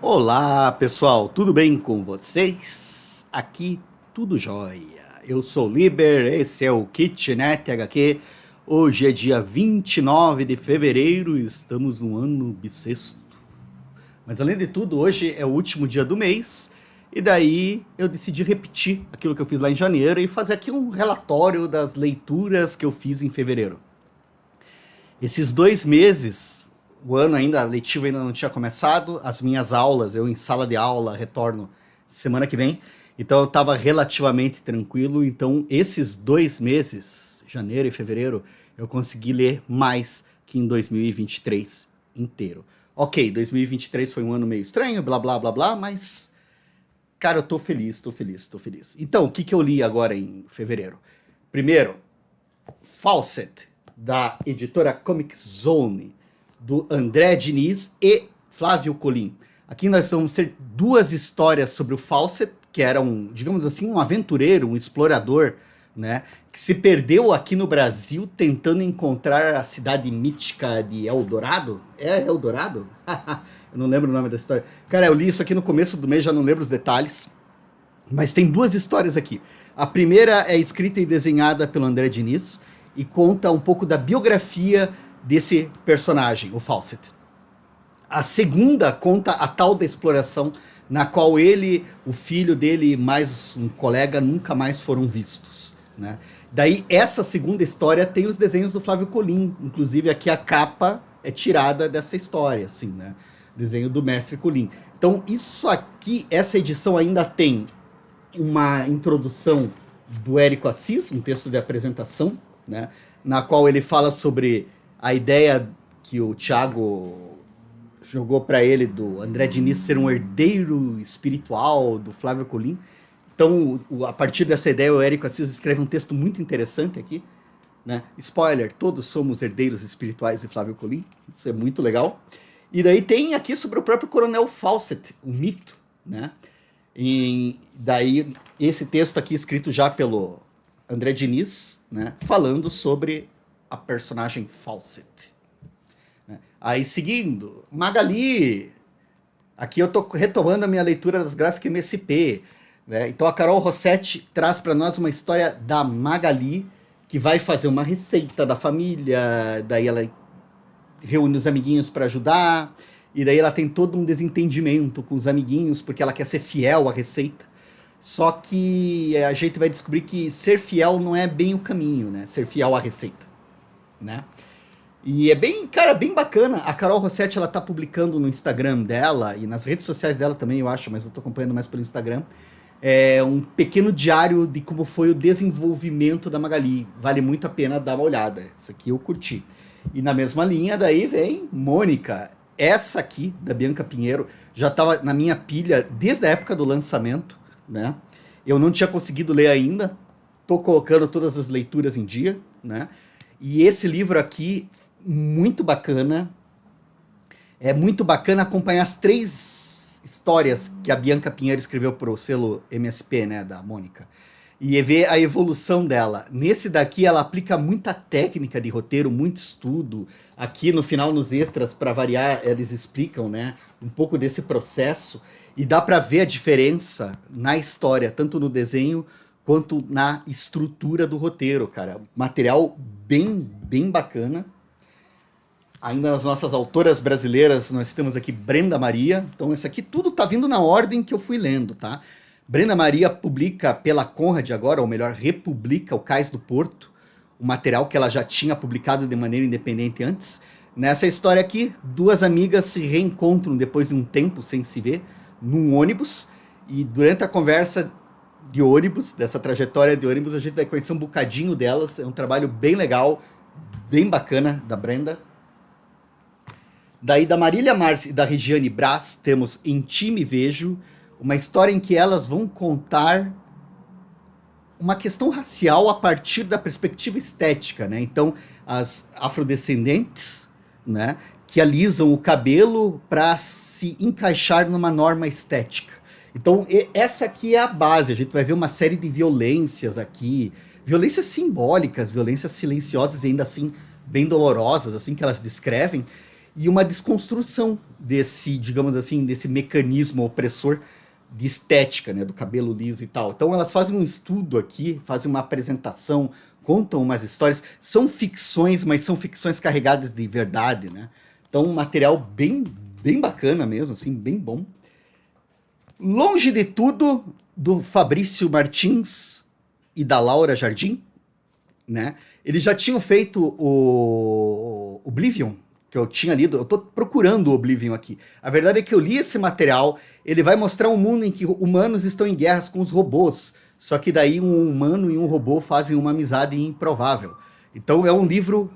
Olá, pessoal, tudo bem com vocês? Aqui tudo jóia. Eu sou o Liber, esse é o Kitnet HQ. Hoje é dia 29 de fevereiro e estamos no ano bissexto. Mas além de tudo, hoje é o último dia do mês e daí eu decidi repetir aquilo que eu fiz lá em janeiro e fazer aqui um relatório das leituras que eu fiz em fevereiro. Esses 2 meses, o ano ainda, a letiva ainda não tinha começado, as minhas aulas, eu em sala de aula retorno semana que vem, então eu estava relativamente tranquilo, então esses 2 meses, janeiro e fevereiro, eu consegui ler mais que em 2023 inteiro. Ok, 2023 foi um ano meio estranho, blá blá blá blá, mas cara, eu tô feliz, tô feliz, tô feliz. Então, o que que eu li agora em fevereiro? Primeiro, Fawcett, da editora Comic Zone, do André Diniz e Flávio Colim. Aqui nós vamos ter duas histórias sobre o Fawcett, que era um, digamos assim, um aventureiro, um explorador, né, que se perdeu aqui no Brasil tentando encontrar a cidade mítica de Eldorado. É Eldorado? Eu não lembro o nome da história. Cara, eu li isso aqui no começo do mês, já não lembro os detalhes. Mas tem duas histórias aqui. A primeira é escrita e desenhada pelo André Diniz e conta um pouco da biografia desse personagem, o Fawcett. A segunda conta a tal da exploração na qual ele, o filho dele e mais um colega nunca mais foram vistos, né? Daí essa segunda história tem os desenhos do Flávio Colim, inclusive aqui a capa é tirada dessa história, assim, né? Desenho do mestre Colim. Então isso aqui, essa edição ainda tem uma introdução do Érico Assis, um texto de apresentação, né, na qual ele fala sobre a ideia que o Thiago jogou para ele do André Diniz ser um herdeiro espiritual do Flávio Colim. Então, a partir dessa ideia, o Érico Assis escreve um texto muito interessante aqui, né? Spoiler, todos somos herdeiros espirituais de Flávio Colim. Isso é muito legal. E daí tem aqui sobre o próprio Coronel Fawcett, o mito, né? E daí, esse texto aqui escrito já pelo André Diniz, né, falando sobre a personagem Fawcett. Né? Aí, seguindo, Magali. Aqui eu estou retomando a minha leitura das gráficas MSP. Né? Então, a Carol Rossetti traz para nós uma história da Magali, que vai fazer uma receita da família, daí ela reúne os amiguinhos para ajudar, e daí ela tem todo um desentendimento com os amiguinhos, porque ela quer ser fiel à receita. Só que a gente vai descobrir que ser fiel não é bem o caminho, né? Ser fiel à receita, né? E é bem, cara, bem bacana. A Carol Rossetti, ela tá publicando no Instagram dela e nas redes sociais dela também, eu acho, mas eu tô acompanhando mais pelo Instagram. É um pequeno diário de como foi o desenvolvimento da Magali. Vale muito a pena dar uma olhada. Isso aqui eu curti. E na mesma linha, daí vem Mônica. Essa aqui, da Bianca Pinheiro, já estava na minha pilha desde a época do lançamento, né? Eu não tinha conseguido ler ainda. Tô colocando todas as leituras em dia, né? E esse livro aqui, muito bacana. É muito bacana acompanhar as três histórias que a Bianca Pinheiro escreveu para o selo MSP, né, da Mônica. E ver a evolução dela. Nesse daqui, ela aplica muita técnica de roteiro, muito estudo. Aqui no final, nos extras, para variar, eles explicam, né, um pouco desse processo. E dá para ver a diferença na história, tanto no desenho quanto na estrutura do roteiro, cara. Material bem, bem bacana. Ainda nas nossas autoras brasileiras, nós temos aqui Brenda Maria. Então, isso aqui tudo tá vindo na ordem que eu fui lendo, tá? Brenda Maria publica pela Conrad agora, ou melhor, republica o Cais do Porto, o material que ela já tinha publicado de maneira independente antes. Nessa história aqui, duas amigas se reencontram depois de um tempo sem se ver, num ônibus, e durante a conversa de ônibus, dessa trajetória de ônibus, a gente vai conhecer um bocadinho delas. É um trabalho bem legal, bem bacana da Brenda. Daí da Marília Mars e da Regiane Brás temos Em Ti Me Vejo, uma história em que elas vão contar uma questão racial a partir da perspectiva estética, né? Então, as afrodescendentes, né, que alisam o cabelo para se encaixar numa norma estética. Então, essa aqui é a base. A gente vai ver uma série de violências aqui, violências simbólicas, violências silenciosas e ainda assim bem dolorosas, assim que elas descrevem. e uma desconstrução desse, digamos assim, desse mecanismo opressor de estética, né, do cabelo liso e tal. Então elas fazem um estudo aqui, fazem uma apresentação, contam umas histórias, são ficções, mas são ficções carregadas de verdade, né? Então um material bem bacana mesmo, assim, bem bom. Longe de Tudo, do Fabrício Martins e da Laura Jardim, né? Eles já tinham feito o Oblivion, que eu tinha lido. Eu tô procurando o Oblivion aqui. A verdade é que eu li esse material. Ele vai mostrar um mundo em que humanos estão em guerras com os robôs. Só que daí um humano e um robô fazem uma amizade improvável. Então é um livro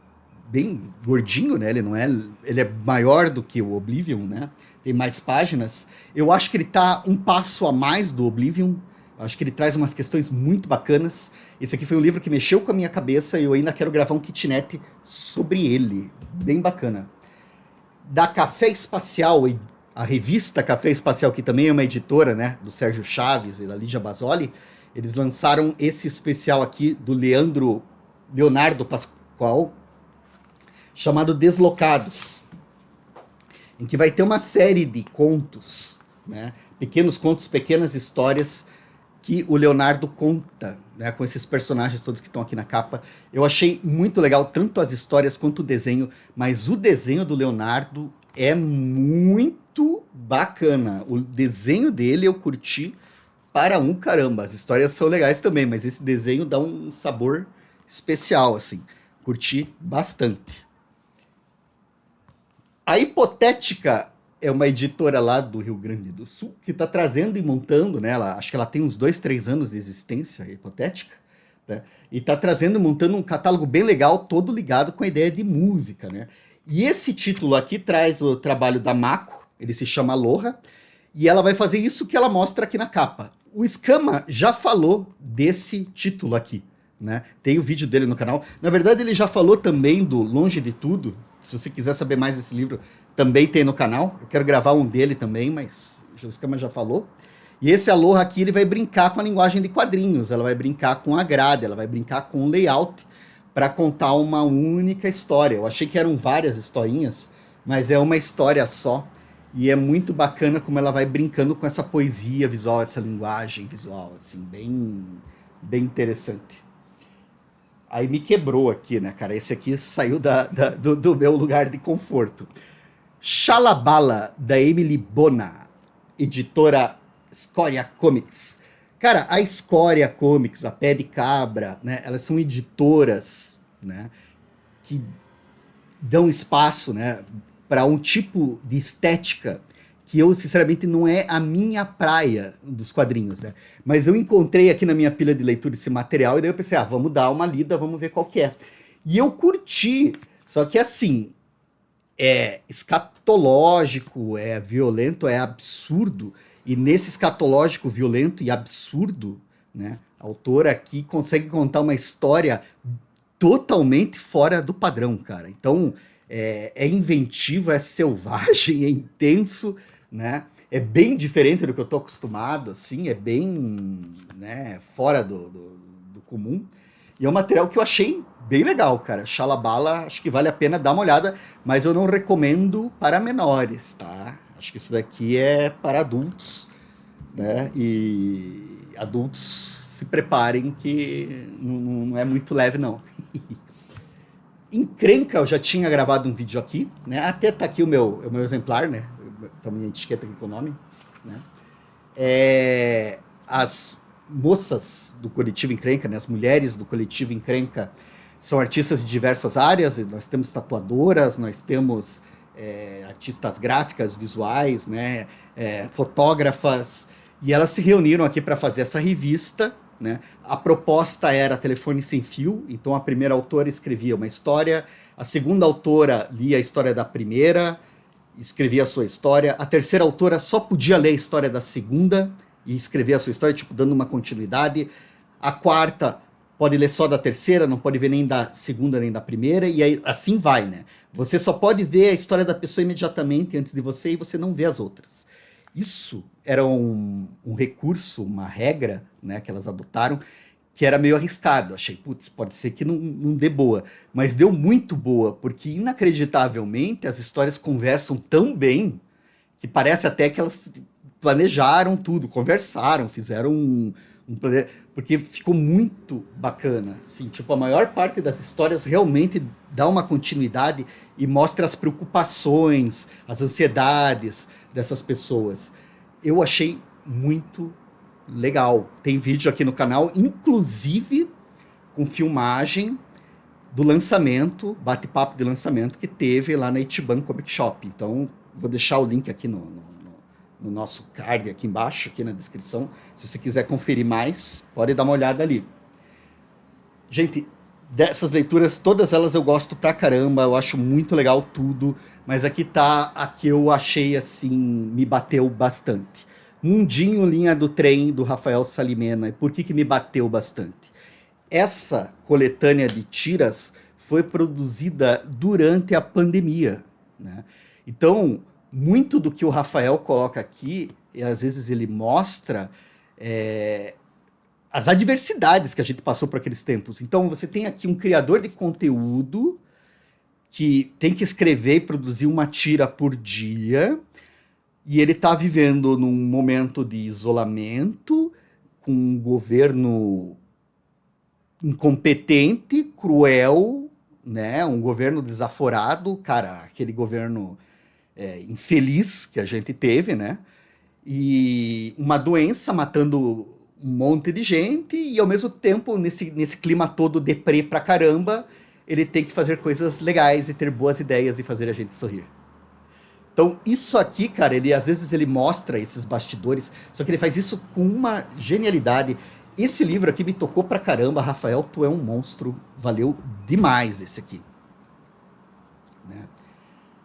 bem gordinho, né? Ele é maior do que o Oblivion, né? Tem mais páginas. Eu acho que ele tá um passo a mais do Oblivion. Eu acho que ele traz umas questões muito bacanas. Esse aqui foi um livro que mexeu com a minha cabeça e eu ainda quero gravar um kitnet sobre ele. Bem bacana. Da Café Espacial, a revista Café Espacial, que também é uma editora, né? Do Sérgio Chaves e da Lígia Basoli. Eles lançaram esse especial aqui do Leonardo Pascoal, chamado Deslocados, em que vai ter uma série de contos, né? Pequenos contos, pequenas histórias que o Leonardo conta, né? Com esses personagens todos que estão aqui na capa. Eu achei muito legal, tanto as histórias quanto o desenho, mas o desenho do Leonardo é muito bacana. O desenho dele eu curti para um caramba. As histórias são legais também, mas esse desenho dá um sabor especial, assim. Curti bastante. A Hipotética é uma editora lá do Rio Grande do Sul que está trazendo e montando, né? Acho que ela tem uns 2, 3 anos de existência, a Hipotética, né? E está trazendo e montando um catálogo bem legal, todo ligado com a ideia de música, né? E esse título aqui traz o trabalho da Mako, ele se chama Aloha, e ela vai fazer isso que ela mostra aqui na capa. O Escama já falou desse título aqui, né? Tem o vídeo dele no canal. Na verdade, ele já falou também do Longe de Tudo. Se você quiser saber mais desse livro, também tem no canal. Eu quero gravar um dele também, mas o Escama já falou. E esse Aloha aqui, ele vai brincar com a linguagem de quadrinhos, ela vai brincar com a grade, ela vai brincar com o layout para contar uma única história. Eu achei que eram várias historinhas, mas é uma história só. E é muito bacana como ela vai brincando com essa poesia visual, essa linguagem visual, assim, bem interessante. Aí me quebrou aqui, né, cara? Esse aqui saiu do meu lugar de conforto. Shalabala, da Emily Bona, editora Escória Comics. Cara, a Escória Comics, a Pé de Cabra, né? Elas são editoras, né? Que dão espaço, né? Para um tipo de estética que eu, sinceramente, não é a minha praia dos quadrinhos, né? Mas eu encontrei aqui na minha pilha de leitura esse material e daí eu pensei, vamos dar uma lida, vamos ver qual que é. E eu curti, só que assim, é escatológico, é violento, é absurdo. E nesse escatológico, violento e absurdo, né? A autora aqui consegue contar uma história totalmente fora do padrão, cara. Então, é inventivo, é selvagem, é intenso, né? É bem diferente do que eu tô acostumado, assim, é bem, né, fora do comum. E é um material que eu achei bem legal, cara. Shalabala, acho que vale a pena dar uma olhada, mas eu não recomendo para menores, tá? Acho que isso daqui é para adultos, né? E adultos se preparem que não é muito leve, não. Encrenca, eu já tinha gravado um vídeo aqui, né? Até tá aqui o meu exemplar, né? Tá minha etiqueta aqui com o nome, né? As moças do coletivo Encrenca, né? As mulheres do coletivo Encrenca são artistas de diversas áreas. Nós temos tatuadoras, nós temos artistas gráficas, visuais, né? Fotógrafas, e elas se reuniram aqui para fazer essa revista, né? A proposta era Telefone Sem Fio, então a primeira autora escrevia uma história, a segunda autora lia a história da primeira, escrevia a sua história, a terceira autora só podia ler a história da segunda e escrever a sua história, tipo, dando uma continuidade, a quarta pode ler só da terceira, não pode ver nem da segunda nem da primeira, e aí assim vai, né? Você só pode ver a história da pessoa imediatamente antes de você e você não vê as outras. Isso era um recurso, uma regra, né, que elas adotaram, que era meio arriscado. Achei, putz, pode ser que não dê boa. Mas deu muito boa, porque inacreditavelmente as histórias conversam tão bem que parece até que elas planejaram tudo, conversaram, fizeram porque ficou muito bacana. Assim, tipo, a maior parte das histórias realmente dá uma continuidade e mostra as preocupações, as ansiedades dessas pessoas. Eu achei muito legal. Tem vídeo aqui no canal, inclusive com filmagem do lançamento, bate-papo de lançamento que teve lá na Ichiban Comic Shop. Então, vou deixar o link aqui no nosso card aqui embaixo, aqui na descrição. Se você quiser conferir mais, pode dar uma olhada ali. Gente, dessas leituras, todas elas eu gosto pra caramba, eu acho muito legal tudo, mas aqui tá a que eu achei assim, me bateu bastante. Mundinho Linha do Trem, do Rafael Salimena. E por que me bateu bastante? Essa coletânea de tiras foi produzida durante a pandemia, né? Então, muito do que o Rafael coloca aqui, e às vezes ele mostra as adversidades que a gente passou por aqueles tempos. Então, você tem aqui um criador de conteúdo que tem que escrever e produzir uma tira por dia, e ele está vivendo num momento de isolamento, com um governo incompetente, cruel, né? Um governo desaforado, cara, aquele governo infeliz que a gente teve, né? E uma doença matando um monte de gente, e ao mesmo tempo, nesse clima todo deprê pra caramba, ele tem que fazer coisas legais e ter boas ideias e fazer a gente sorrir. Então, isso aqui, cara, às vezes ele mostra esses bastidores, só que ele faz isso com uma genialidade. Esse livro aqui me tocou pra caramba. Rafael, tu é um monstro. Valeu demais esse aqui. Né?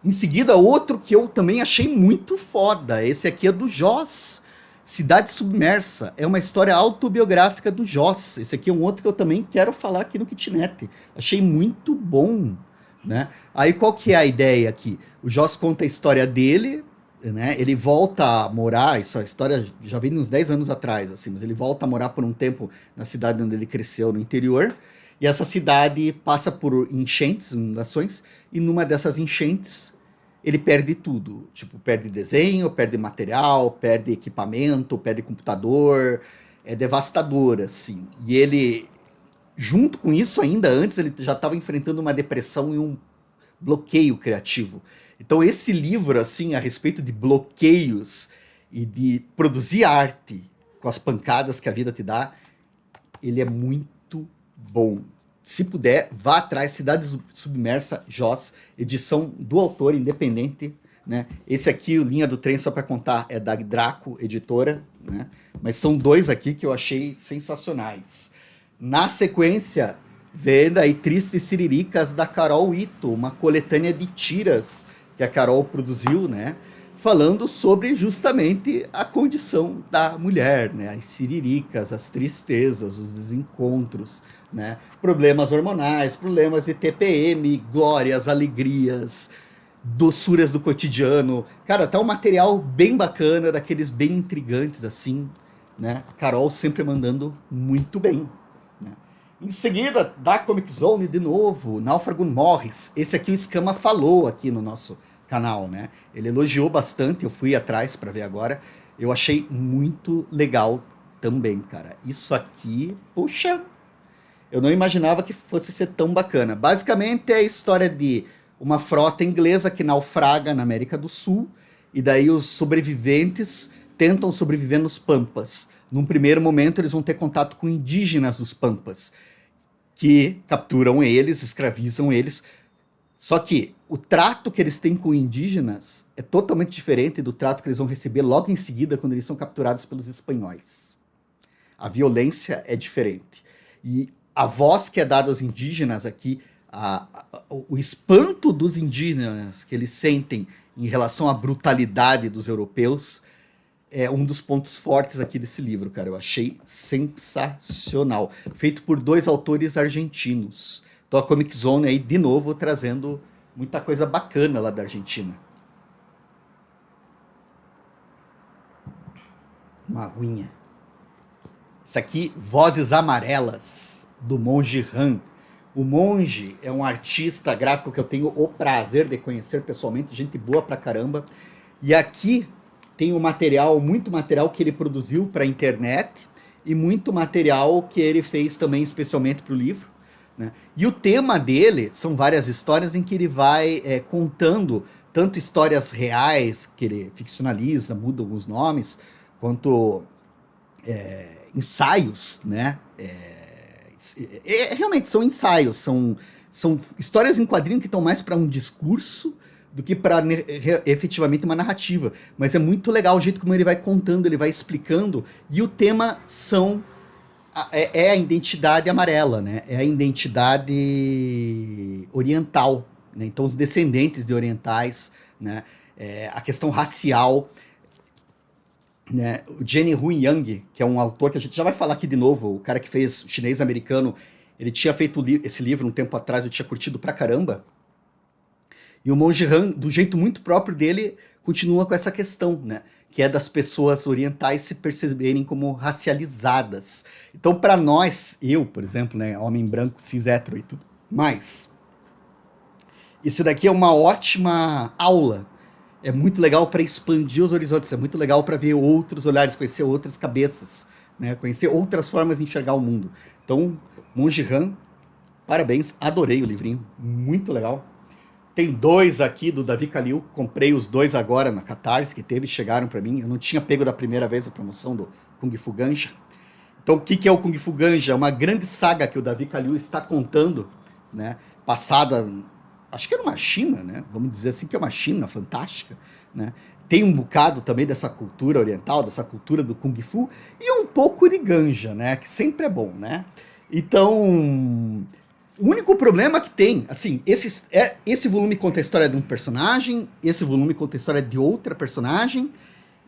Em seguida, outro que eu também achei muito foda. Esse aqui é do Joss. Cidade Submersa. É uma história autobiográfica do Joss. Esse aqui é um outro que eu também quero falar aqui no Kitnet. Achei muito bom. Né? Aí qual que é a ideia aqui? O Joss conta a história dele, né? Ele volta a morar, isso a história já vem uns 10 anos atrás, assim, mas ele volta a morar por um tempo na cidade onde ele cresceu, no interior, e essa cidade passa por enchentes, inundações, e numa dessas enchentes ele perde tudo, tipo, perde desenho, perde material, perde equipamento, perde computador, é devastador, assim, e ele, junto com isso ainda, antes ele já estava enfrentando uma depressão e um bloqueio criativo. Então esse livro, assim, a respeito de bloqueios e de produzir arte com as pancadas que a vida te dá, ele é muito bom. Se puder, vá atrás, Cidade Submersa, Joss, edição do autor independente, né? Esse aqui, o Linha do Trem, só para contar, é da Draco Editora, né? Mas são dois aqui que eu achei sensacionais. Na sequência, vem aí Tristes Siriricas, da Carol Ito, uma coletânea de tiras que a Carol produziu, né? Falando sobre justamente a condição da mulher, né? As siriricas, as tristezas, os desencontros, né? Problemas hormonais, problemas de TPM, glórias, alegrias, doçuras do cotidiano. Cara, tá um material bem bacana, daqueles bem intrigantes assim, né? A Carol sempre mandando muito bem. Em seguida, da Comic Zone de novo, Náufrago Morris. Esse aqui o Escama falou aqui no nosso canal, né? Ele elogiou bastante, eu fui atrás para ver agora. Eu achei muito legal também, cara. Isso aqui, puxa, eu não imaginava que fosse ser tão bacana. Basicamente é a história de uma frota inglesa que naufraga na América do Sul, e daí os sobreviventes tentam sobreviver nos Pampas. Num primeiro momento, eles vão ter contato com indígenas dos Pampas, que capturam eles, escravizam eles. Só que o trato que eles têm com indígenas é totalmente diferente do trato que eles vão receber logo em seguida quando eles são capturados pelos espanhóis. A violência é diferente. E a voz que é dada aos indígenas aqui, o espanto dos indígenas que eles sentem em relação à brutalidade dos europeus, é um dos pontos fortes aqui desse livro, cara. Eu achei sensacional. Feito por dois autores argentinos. Então a Comic Zone aí, de novo, trazendo muita coisa bacana lá da Argentina. Uma aguinha. Isso aqui, Vozes Amarelas, do Monge Han. O Monge é um artista gráfico que eu tenho o prazer de conhecer pessoalmente, gente boa pra caramba. E aqui tem o material, muito material que ele produziu para a internet e muito material que ele fez também especialmente para o livro, né? E o tema dele são várias histórias em que ele vai contando tanto histórias reais, que ele ficcionaliza, muda alguns nomes, quanto ensaios, né? Realmente são ensaios, são histórias em quadrinho que estão mais para um discurso do que para efetivamente uma narrativa. Mas é muito legal o jeito como ele vai contando, ele vai explicando, e o tema é a identidade amarela, né? É a identidade oriental, né? Então os descendentes de orientais, né? A questão racial, né? O Jenny Hui Yang, que é um autor que a gente já vai falar aqui de novo, o cara que fez o Chinês Americano, ele tinha feito esse livro um tempo atrás, eu tinha curtido pra caramba. E o Monge Han, do jeito muito próprio dele, continua com essa questão, né? Que é das pessoas orientais se perceberem como racializadas. Então, para nós, eu, por exemplo, né, homem branco, cis, hétero e tudo mais, isso daqui é uma ótima aula. É muito legal para expandir os horizontes, é muito legal para ver outros olhares, conhecer outras cabeças, né? Conhecer outras formas de enxergar o mundo. Então, Monge Han, parabéns, adorei o livrinho, muito legal. Tem 2 aqui do Davi Kalil, comprei os 2 agora na Catarse, que chegaram para mim. Eu não tinha pego da primeira vez a promoção do Kung Fu Ganja. Então, o que é o Kung Fu Ganja? É uma grande saga que o Davi Kalil está contando, né? Passada, acho que era uma China, né? Vamos dizer assim que é uma China fantástica, né? Tem um bocado também dessa cultura oriental, dessa cultura do Kung Fu, e um pouco de Ganja, né? Que sempre é bom, né? Então, o único problema que tem, assim, esse volume conta a história de um personagem, esse volume conta a história de outra personagem,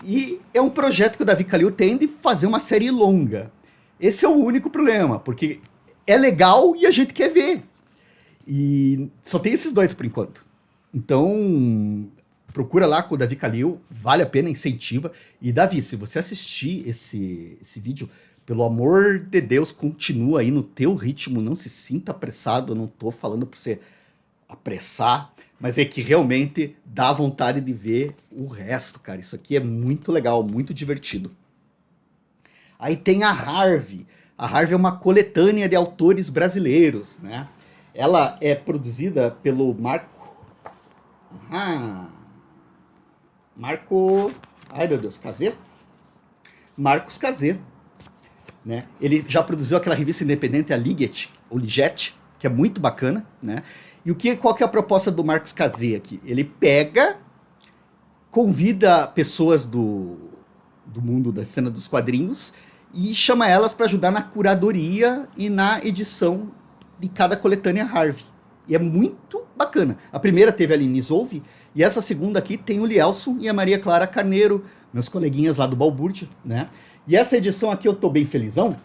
e é um projeto que o Davi Kalil tem de fazer uma série longa. Esse é o único problema, porque é legal e a gente quer ver. E só tem esses 2 por enquanto. Então, procura lá com o Davi Kalil, vale a pena, incentiva. E Davi, se você assistir esse vídeo, pelo amor de Deus, continua aí no teu ritmo, não se sinta apressado, eu não tô falando pra você apressar, mas é que realmente dá vontade de ver o resto, cara. Isso aqui é muito legal, muito divertido. Aí tem a Harvey. A Harvey é uma coletânea de autores brasileiros, né? Ela é produzida pelo Marco... Ai, meu Deus, Cazê? Marcos Cazê. Né? Ele já produziu aquela revista independente, a Liget, que é muito bacana, né? E qual que é a proposta do Marcos Cazê aqui? Ele convida pessoas do mundo da cena dos quadrinhos e chama elas para ajudar na curadoria e na edição de cada coletânea Harvey. E é muito bacana. A primeira teve a Aline Zolvi, e essa segunda aqui tem o Lielson e a Maria Clara Carneiro, meus coleguinhas lá do Balbúrdia, né? E essa edição aqui eu tô bem felizão,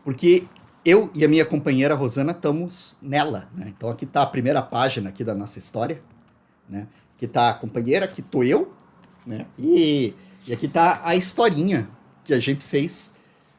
porque eu e a minha companheira Rosana estamos nela, né? Então aqui tá a primeira página aqui da nossa história, né? Aqui tá a companheira, aqui tô eu, né? E aqui tá a historinha que a gente fez,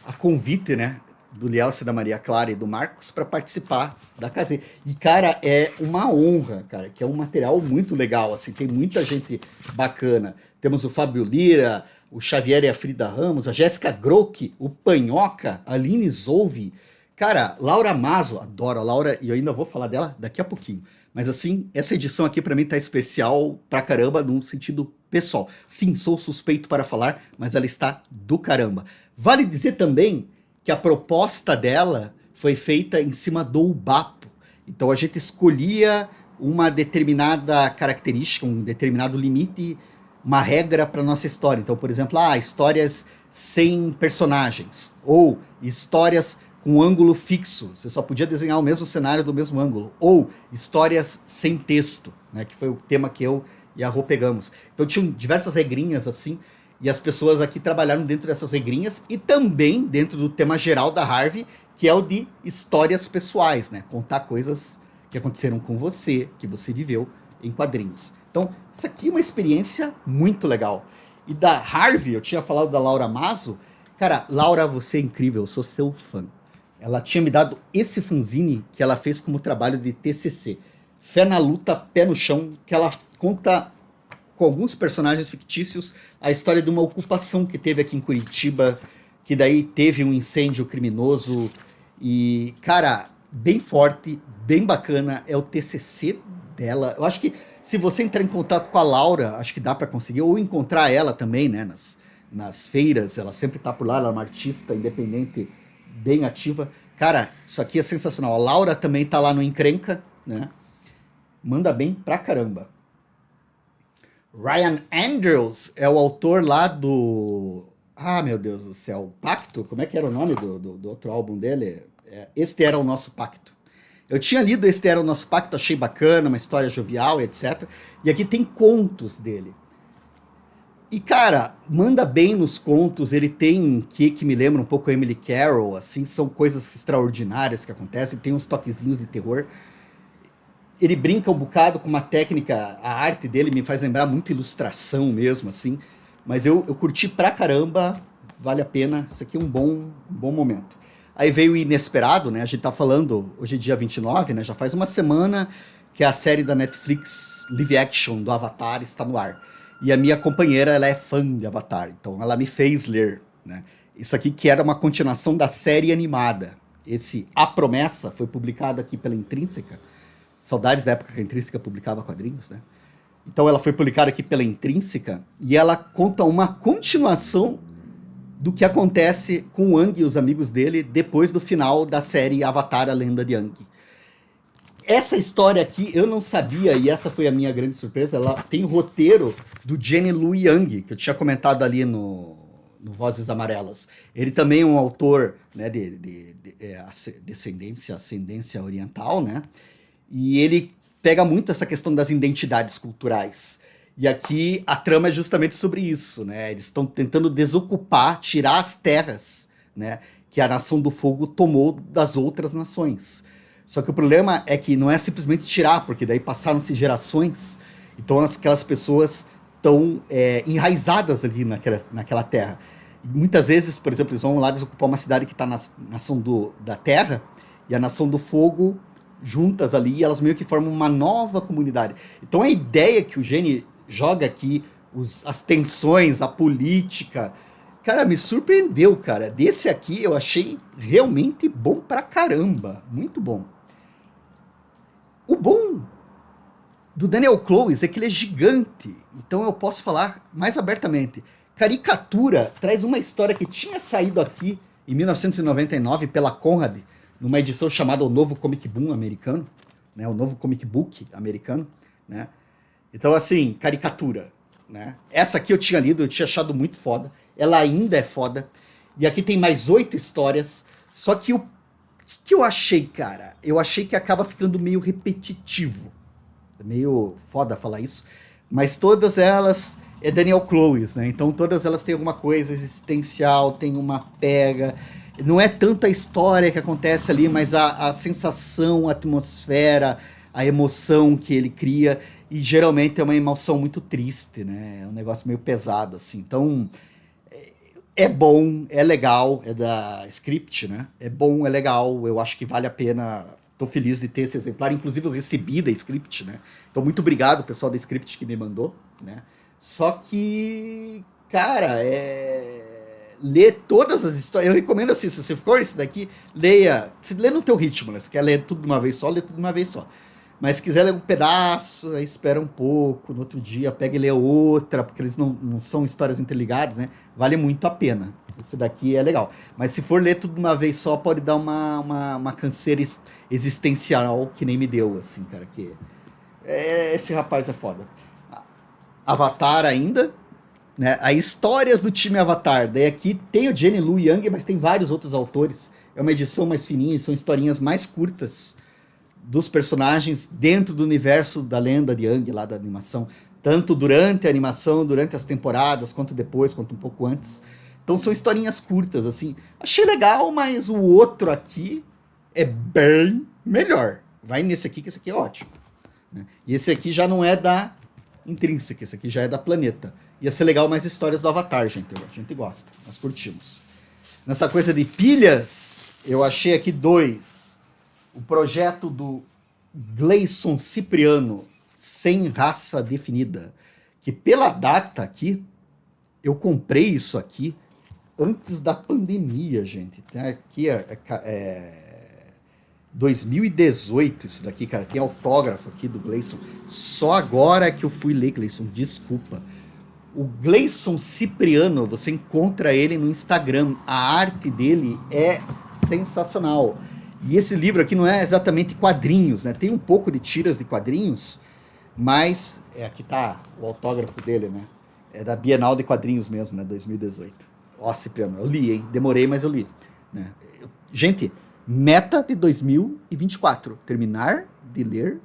a convite, né? Do Lielce, da Maria Clara e do Marcos para participar da Cazê. E, cara, é uma honra, cara, que é um material muito legal, assim, tem muita gente bacana. Temos o Fábio Lira, o Xavier e a Frida Ramos, a Jéssica Grock, o Panhoca, a Aline Zolvi, cara, Laura Mazo, adoro a Laura, e eu ainda vou falar dela daqui a pouquinho. Mas assim, essa edição aqui pra mim tá especial pra caramba, num sentido pessoal. Sim, sou suspeito para falar, mas ela está do caramba. Vale dizer também que a proposta dela foi feita em cima do Ubapo. Então a gente escolhia uma determinada característica, um determinado limite, uma regra para nossa história. Então, por exemplo, histórias sem personagens, ou histórias com ângulo fixo, você só podia desenhar o mesmo cenário do mesmo ângulo, ou histórias sem texto, né, que foi o tema que eu e a Rô pegamos. Então tinham diversas regrinhas assim, e as pessoas aqui trabalharam dentro dessas regrinhas e também dentro do tema geral da Harvey, que é o de histórias pessoais, né? Contar coisas que aconteceram com você, que você viveu em quadrinhos. Então, isso aqui é uma experiência muito legal. E da Harvey, eu tinha falado da Laura Mazo, Cara, Laura, você é incrível, eu sou seu fã. Ela tinha me dado esse fanzine que ela fez como trabalho de TCC. Fé na luta, pé no chão, que ela conta com alguns personagens fictícios a história de uma ocupação que teve aqui em Curitiba, que daí teve um incêndio criminoso e, cara, bem forte, bem bacana, é o TCC dela. Eu acho que se você entrar em contato com a Laura, acho que dá para conseguir, ou encontrar ela também, né, nas feiras, ela sempre tá por lá, ela é uma artista independente, bem ativa. Cara, isso aqui é sensacional. A Laura também tá lá no Encrenca, né? Manda bem pra caramba. Ryan Andrews é o autor lá do. Ah, meu Deus do céu. Pacto? Como é que era o nome do outro álbum dele? Este Era o Nosso Pacto. Eu tinha lido Este Era o Nosso Pacto, achei bacana, uma história jovial, etc. E aqui tem contos dele. E, cara, manda bem nos contos, ele tem um que me lembra um pouco a Emily Carroll, assim, são coisas extraordinárias que acontecem, tem uns toquezinhos de terror. Ele brinca um bocado com uma técnica, a arte dele me faz lembrar muito ilustração mesmo, assim. Mas eu curti pra caramba, vale a pena, isso aqui é um bom momento. Aí veio o Inesperado, né? A gente tá falando, hoje é dia 29, né? Já faz uma semana que a série da Netflix live action do Avatar está no ar. E a minha companheira, ela é fã de Avatar, então ela me fez ler, né? Isso aqui que era uma continuação da série animada. Esse A Promessa foi publicado aqui pela Intrínseca. Saudades da época que a Intrínseca publicava quadrinhos, né? Então ela foi publicada aqui pela Intrínseca e ela conta uma continuação do que acontece com o Aang e os amigos dele depois do final da série Avatar, a Lenda de Aang. Essa história aqui eu não sabia, e essa foi a minha grande surpresa, ela tem o roteiro do Jenny Lu Yang, que eu tinha comentado ali no Vozes Amarelas. Ele também é um autor, né, de ascendência oriental, né? E ele pega muito essa questão das identidades culturais. E aqui a trama é justamente sobre isso, né? Eles estão tentando desocupar, tirar as terras, né, que a Nação do Fogo tomou das outras nações. Só que o problema é que não é simplesmente tirar, porque daí passaram-se gerações, então aquelas pessoas estão enraizadas ali naquela terra. E muitas vezes, por exemplo, eles vão lá desocupar uma cidade que está na Nação da Terra e a Nação do Fogo juntas ali, e elas meio que formam uma nova comunidade. Então a ideia que o Gene joga aqui, as tensões, a política, cara, me surpreendeu, cara. Desse aqui eu achei realmente bom pra caramba, muito bom. O bom do Daniel Clowes é que ele é gigante, então eu posso falar mais abertamente. Caricatura traz uma história que tinha saído aqui em 1999 pela Conrad, numa edição chamada O Novo Comic Boom americano, né, o Novo Comic Book americano, né? Então, assim, caricatura, né? Essa aqui eu tinha lido, eu tinha achado muito foda, ela ainda é foda, e aqui tem mais 8 histórias, só que o que eu achei, cara? Eu achei que acaba ficando meio repetitivo, meio foda falar isso, mas todas elas é Daniel Clowes, né? Então todas elas têm alguma coisa existencial, tem uma pega. Não é tanto a história que acontece ali, mas a sensação, a atmosfera, a emoção que ele cria. E geralmente é uma emoção muito triste, né? É um negócio meio pesado, assim. Então, é bom, é legal, é da Script, né? É bom, é legal, eu acho que vale a pena. Tô feliz de ter esse exemplar. Inclusive, eu recebi da Script, né? Então, muito obrigado, pessoal da Script, que me mandou, né? Só que, cara, ler todas as histórias. Eu recomendo assim, se você for isso daqui, leia. Se lê no teu ritmo, né? Se quer ler tudo de uma vez só, lê tudo de uma vez só. Mas se quiser ler um pedaço, aí espera um pouco, no outro dia pega e lê outra, porque eles não são histórias interligadas, né? Vale muito a pena. Esse daqui é legal. Mas se for ler tudo de uma vez só, pode dar uma canseira existencial que nem me deu, assim, cara. Que esse rapaz é foda. Avatar ainda, né? As histórias do time Avatar. Daí aqui tem o Jenny Lu Yang, mas tem vários outros autores. É uma edição mais fininha, são historinhas mais curtas dos personagens dentro do universo da lenda de Aang, lá da animação. Tanto durante a animação, durante as temporadas, quanto depois, quanto um pouco antes. Então são historinhas curtas, assim. Achei legal, mas o outro aqui é bem melhor. Vai nesse aqui, que esse aqui é ótimo, né? E esse aqui já não é da Intrínseca, esse aqui já é da Planeta. Ia ser legal mais histórias do Avatar, gente. A gente gosta, nós curtimos. Nessa coisa de pilhas, eu achei aqui dois. O projeto do Gleison Cipriano, Sem Raça Definida, que pela data aqui, eu comprei isso aqui antes da pandemia, gente. Tem aqui 2018 isso daqui, cara. Tem autógrafo aqui do Gleison. Só agora que eu fui ler, Gleison, desculpa. O Gleison Cipriano, você encontra ele no Instagram. A arte dele é sensacional. E esse livro aqui não é exatamente quadrinhos, né? Tem um pouco de tiras de quadrinhos, mas aqui tá o autógrafo dele, né? É da Bienal de Quadrinhos mesmo, né? 2018. Ó, Cipriano, eu li, hein? Demorei, mas eu li. Né? Gente, meta de 2024. Terminar de ler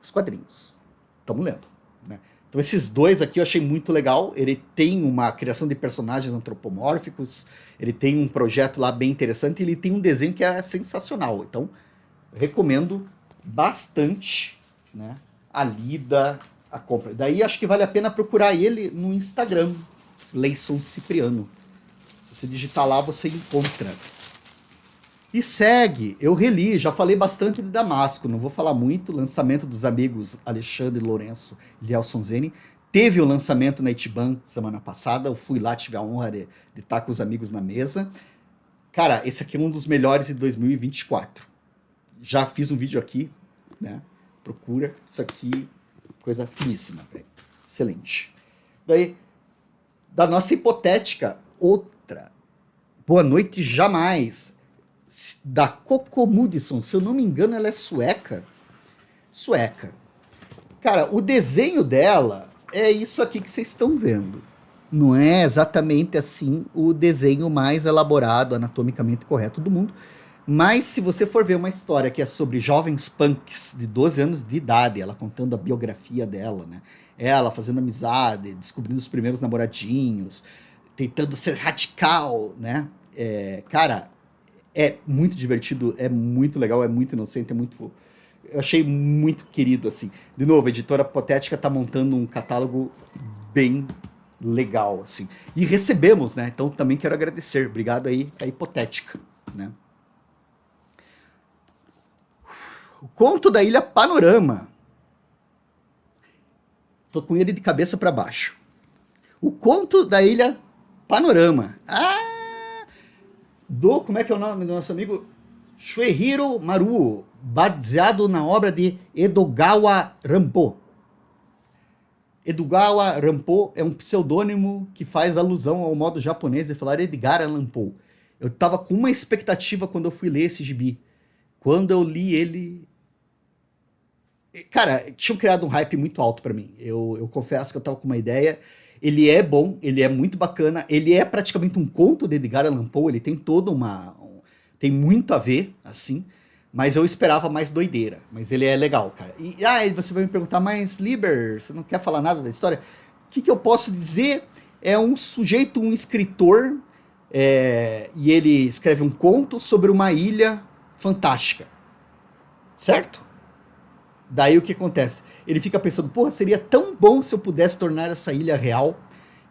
os quadrinhos. Estamos lendo. Né? Então esses dois aqui eu achei muito legal. Ele tem uma criação de personagens antropomórficos. Ele tem um projeto lá bem interessante. Ele tem um desenho que é sensacional. Então, recomendo bastante, né, a lida, a compra. Daí acho que vale a pena procurar ele no Instagram. Gleison Cipriano. Se você digitar lá, você encontra. E segue, eu reli, já falei bastante de Damasco, não vou falar muito, lançamento dos amigos Alexandre Lourenço e Lielson Zene. Teve o lançamento na Itiban semana passada, eu fui lá, tive a honra de estar com os amigos na mesa. Cara, esse aqui é um dos melhores de 2024. Já fiz um vídeo aqui, né? Procura, isso aqui, coisa finíssima, velho. Excelente. Daí, da nossa hipotética, outra. Boa Noite Jamais, da Coco Mudison. Se eu não me engano, ela é sueca. Sueca. Cara, o desenho dela é isso aqui que vocês estão vendo. Não é exatamente assim o desenho mais elaborado, anatomicamente correto do mundo. Mas se você for ver uma história que é sobre jovens punks de 12 anos de idade, ela contando a biografia dela, né? Ela fazendo amizade, descobrindo os primeiros namoradinhos, tentando ser radical, né? Cara, é muito divertido, é muito legal, é muito inocente, é muito... Eu achei muito querido, assim. De novo, a editora Potética tá montando um catálogo bem legal, assim. E recebemos, né? Então também quero agradecer. Obrigado aí a Hipotética, né? O Conto da Ilha Panorama. Tô com ele de cabeça para baixo. O Conto da Ilha Panorama. Como é que é o nome do nosso amigo? Shueihiro Maruo, baseado na obra de Edogawa Rampo. Edogawa Rampo é um pseudônimo que faz alusão ao modo japonês de falar Edgar Allan Poe. Eu tava com uma expectativa quando eu fui ler esse gibi. Quando eu li ele... Cara, tinham criado um hype muito alto pra mim. Eu confesso que eu tava com uma ideia. Ele é bom, ele é muito bacana. Ele é praticamente um conto de Edgar Allan Poe. Ele tem toda tem muito a ver, assim. Mas eu esperava mais doideira. Mas ele é legal, cara. E você vai me perguntar, mas Liber, você não quer falar nada da história? O que eu posso dizer? É um sujeito, um escritor, e ele escreve um conto sobre uma ilha fantástica. Certo? Daí o que acontece? Ele fica pensando, porra, seria tão bom se eu pudesse tornar essa ilha real.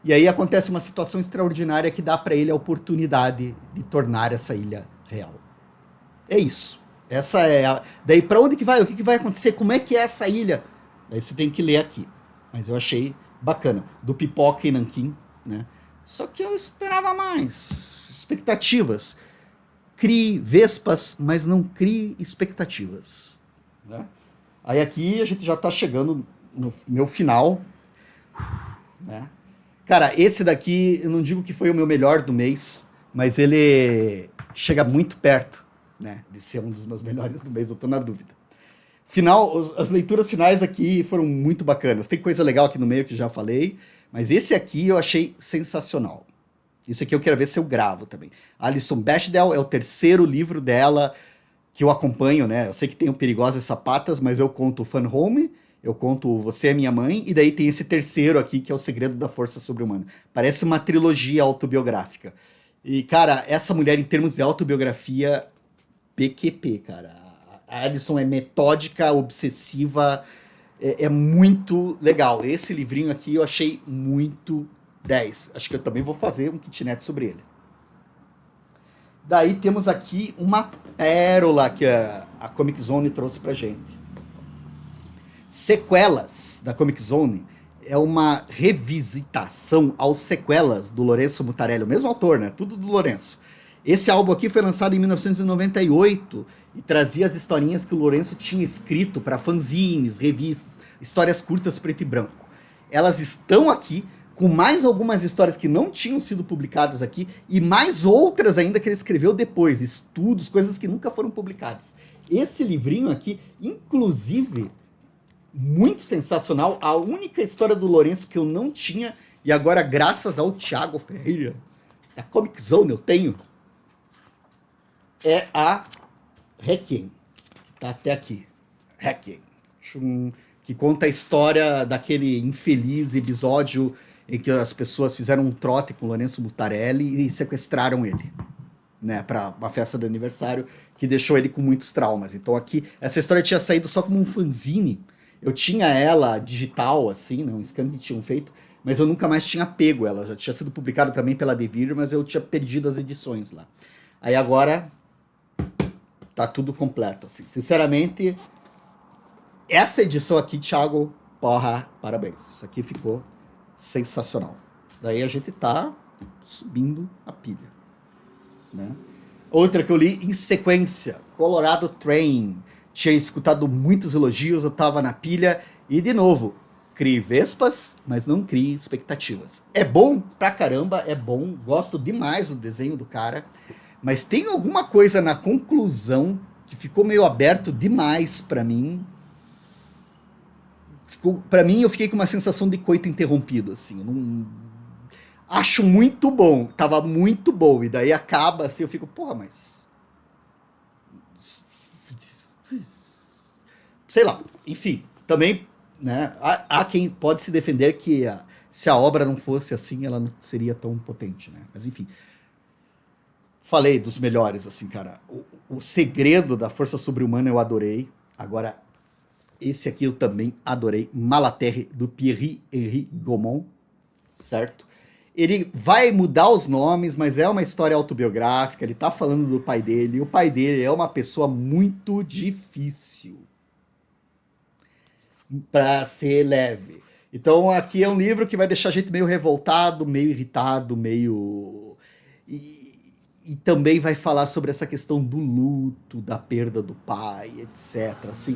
E aí acontece uma situação extraordinária que dá pra ele a oportunidade de tornar essa ilha real. É isso. Essa é a... Daí pra onde que vai? O que vai acontecer? Como é que é essa ilha? Daí você tem que ler aqui. Mas eu achei bacana. Do Pipoca e Nanquim, né? Só que eu esperava mais. Expectativas. Crie vespas, mas não crie expectativas. Né? Aí aqui a gente já tá chegando no meu final, né? Cara, esse daqui, eu não digo que foi o meu melhor do mês, mas ele chega muito perto, né, de ser um dos meus melhores do mês, eu tô na dúvida. As leituras finais aqui foram muito bacanas. Tem coisa legal aqui no meio que já falei, mas esse aqui eu achei sensacional. Esse aqui eu quero ver se eu gravo também. Alison Bechdel é o terceiro livro dela, que eu acompanho, né? Eu sei que tem o Perigosas Sapatas, mas eu conto o Fun Home, eu conto Você é Minha Mãe, e daí tem esse terceiro aqui, que é o Segredo da Força Sobre-Humana. Parece uma trilogia autobiográfica. E, cara, essa mulher, em termos de autobiografia, PQP, cara. A Alison é metódica, obsessiva, é muito legal. Esse livrinho aqui eu achei muito 10. Acho que eu também vou fazer um kitnet sobre ele. Daí temos aqui uma pérola que a Comic Zone trouxe pra gente. Sequelas da Comic Zone é uma revisitação aos sequelas do Lourenço Mutarelli, o mesmo autor, né? Tudo do Lourenço. Esse álbum aqui foi lançado em 1998 e trazia as historinhas que o Lourenço tinha escrito para fanzines, revistas, histórias curtas preto e branco. Elas estão aqui, com mais algumas histórias que não tinham sido publicadas aqui e mais outras ainda que ele escreveu depois, estudos, coisas que nunca foram publicadas. Esse livrinho aqui, inclusive, muito sensacional, a única história do Lourenço que eu não tinha e agora graças ao Thiago Ferreira, da Comic Zone eu tenho, é a Requiem, que tá até aqui. Requiem, que conta a história daquele infeliz episódio em que as pessoas fizeram um trote com o Lourenço Mutarelli e sequestraram ele, né, para uma festa de aniversário que deixou ele com muitos traumas. Então aqui, essa história tinha saído só como um fanzine. Eu tinha ela digital, assim, né, um scan que tinham feito, mas eu nunca mais tinha pego ela. Já tinha sido publicada também pela Devir, mas eu tinha perdido as edições lá. Aí agora tá tudo completo, assim. Sinceramente, essa edição aqui, Thiago, porra, parabéns. Isso aqui ficou sensacional. Daí a gente tá subindo a pilha, né? Outra que eu li em sequência, Colorado Train. Tinha escutado muitos elogios, eu tava na pilha. E, de novo, crie vespas, mas não crie expectativas. É bom pra caramba, é bom. Gosto demais do desenho do cara. Mas tem alguma coisa na conclusão que ficou meio aberto demais pra mim. Pra mim, eu fiquei com uma sensação de coito interrompido, assim. Eu não... Acho muito bom, tava muito bom. E daí acaba assim, eu fico, porra, mas... Sei lá, enfim, também, né, há quem pode se defender que se a obra não fosse assim, ela não seria tão potente, né? Mas enfim, falei dos melhores, assim, cara. O Segredo da Força Sobre-Humana eu adorei. Agora, esse aqui eu também adorei. Malaterre, do Pierre-Henri Gaumont, certo? Ele vai mudar os nomes, mas é uma história autobiográfica, ele tá falando do pai dele, e o pai dele é uma pessoa muito difícil para ser leve. Então aqui é um livro que vai deixar a gente meio revoltado, meio irritado, meio... E também vai falar sobre essa questão do luto, da perda do pai, etc. Assim,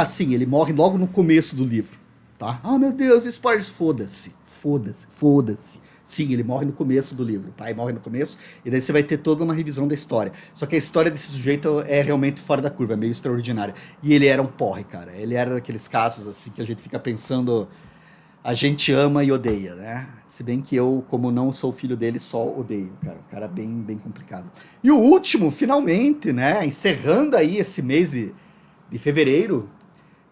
sim, ele morre logo no começo do livro, tá? Ah, meu Deus, spoilers, foda-se, foda-se, foda-se. Sim, ele morre no começo do livro, o pai morre no começo, e daí você vai ter toda uma revisão da história. Só que a história desse sujeito é realmente fora da curva, é meio extraordinária. E ele era um porre, cara. Ele era daqueles casos, assim, que a gente fica pensando, a gente ama e odeia, né? Se bem que eu, como não sou filho dele, só odeio, cara. Um cara bem, bem complicado. E o último, finalmente, né? Encerrando aí esse mês de fevereiro,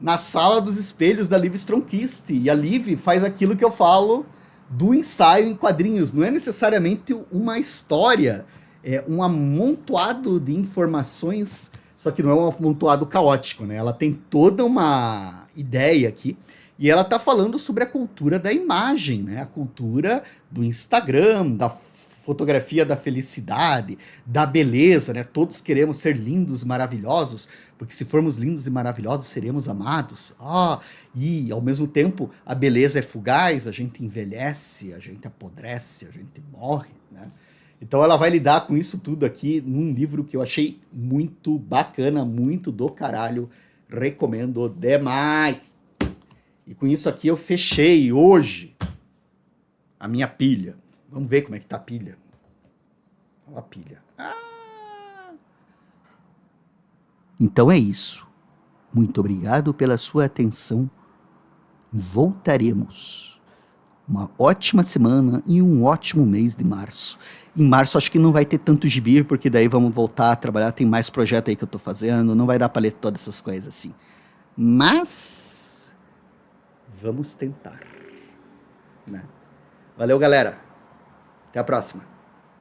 na Sala dos Espelhos da Liv Stromkist. E a Liv faz aquilo que eu falo do ensaio em quadrinhos. Não é necessariamente uma história, é um amontoado de informações, só que não é um amontoado caótico, né? Ela tem toda uma ideia aqui, e ela tá falando sobre a cultura da imagem, né? A cultura do Instagram, da fotografia da felicidade, da beleza, né? Todos queremos ser lindos, maravilhosos, porque se formos lindos e maravilhosos, seremos amados. E ao mesmo tempo, a beleza é fugaz, a gente envelhece, a gente apodrece, a gente morre, né? Então ela vai lidar com isso tudo aqui num livro que eu achei muito bacana, muito do caralho, recomendo demais. E com isso aqui eu fechei hoje a minha pilha. Vamos ver como é que tá a pilha. Olha a pilha. Então é isso. Muito obrigado pela sua atenção. Voltaremos. Uma ótima semana e um ótimo mês de março. Em março acho que não vai ter tanto gibi, porque daí vamos voltar a trabalhar. Tem mais projeto aí que eu tô fazendo. Não vai dar pra ler todas essas coisas assim. Mas vamos tentar, né? Valeu, galera. Até a próxima.